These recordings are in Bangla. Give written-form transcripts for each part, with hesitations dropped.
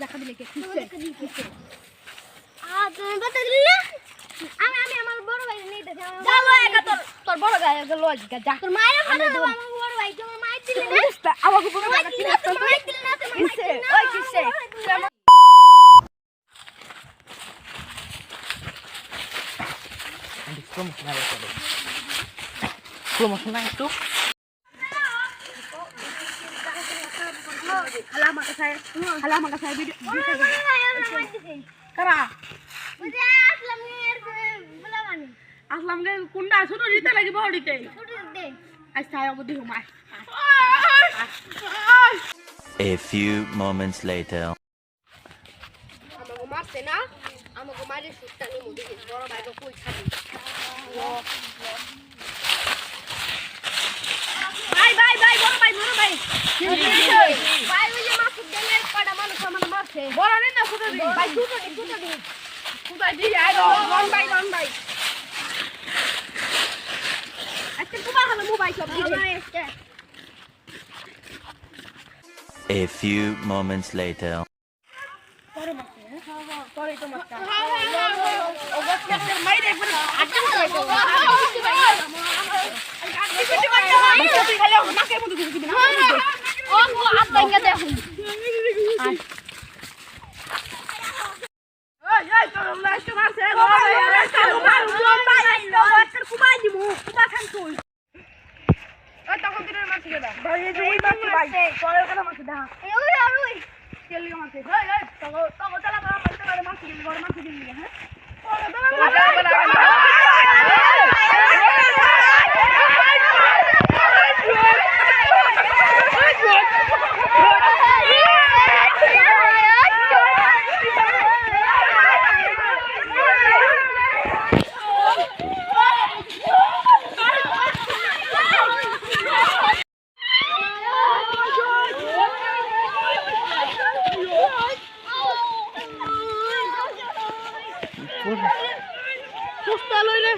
দেখা দিলে কে খুঁজছে তুমি বলতে দিলি না আমি আমার বড় ভাই নিয়ে দেখে চলো একা তোর বড় ভাই গেল আজকে যা তোর মায়ের কথা দেব আমার বড় ভাই তোমার মায়ের দিলি না আমাকে বড় ভাই কি তোর মায়ের দিলি না তোমার মায়ের দিলি না ওই কিসে প্রমোশন না একটু হালা আমাকে সাই ভিডিও কারা বুঝে আসলাম এর বলা মানে আসলাম গে কোনটা ছোট দিতে লাগি বড় দিতে ছুটি দে আচ্ছা আয় বুদ্ধি ঘুমায় A few moments later. আমাকে মারছে না আমাকে মারে সুটটা নিয়ে মুদি বড় ভাইকে কই খাবি ভাই বড় ভাই ভাই ওই যে মাছ দেনের কড়া মানুষ আমার মারছে বড় নেই না ছোট দি ভাই ছোট দি কোথায় দি আয় রন ভাই আজকে তোমার হলো মোবাইল সব দিছে A few moments later. Sorry to matka. Ogaskan mai dekh bari ajan ko. Bachcha khale nake mudu dibi na. O aap denga dekhun. Ei to last marse. Kubai dimu. Kuba khan tuই. ওই তখন দিনের মাছি গেদা ভাই এই যে ওই মাছি ভাই চলের কথা মাছি দা এই ওই আর ওই কেলি মাছি ভাই এই তখন চালা করা পাইতে পারে মাছি গেলি বড় মাছি গেলি হ্যাঁ ওরে Pusta lele.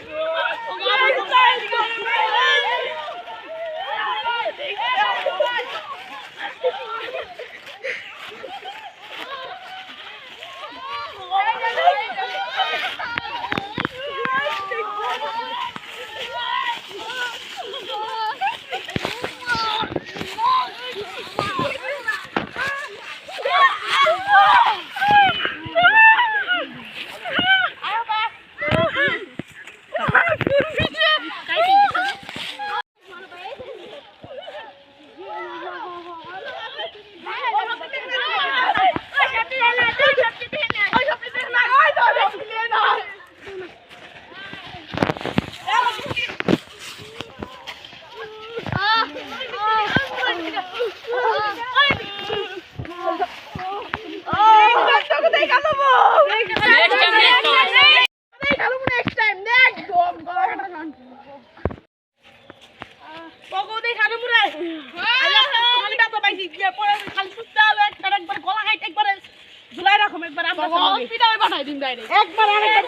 হসপিটালে পাঠাই দিন ডাইরেক্ট একবার আরেকটা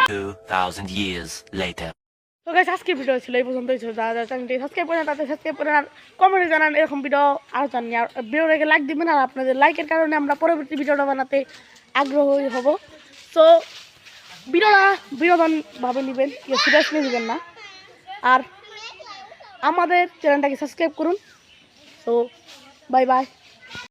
2000 years later. তো গাইস আজকের ভিডিও ছিল এই পর্যন্তই ছিল যারা যারা চ্যানেলটি সাবস্ক্রাইব করেন তাদের সাবস্ক্রাইব করেন আর কমেন্টে জানান এরকম ভিডিও আরও জানি আর ভিডিও রেখে লাইক দিবেন আর আপনাদের লাইকের কারণে আমরা পরবর্তী ভিডিওটা বানাতে আগ্রহী হব সো ভিডিওটা বিনোদনভাবে নেবেন সিরিয়াসলি নেবেন না আর আমাদের চ্যানেলটাকে সাবস্ক্রাইব করুন সো বাই বাই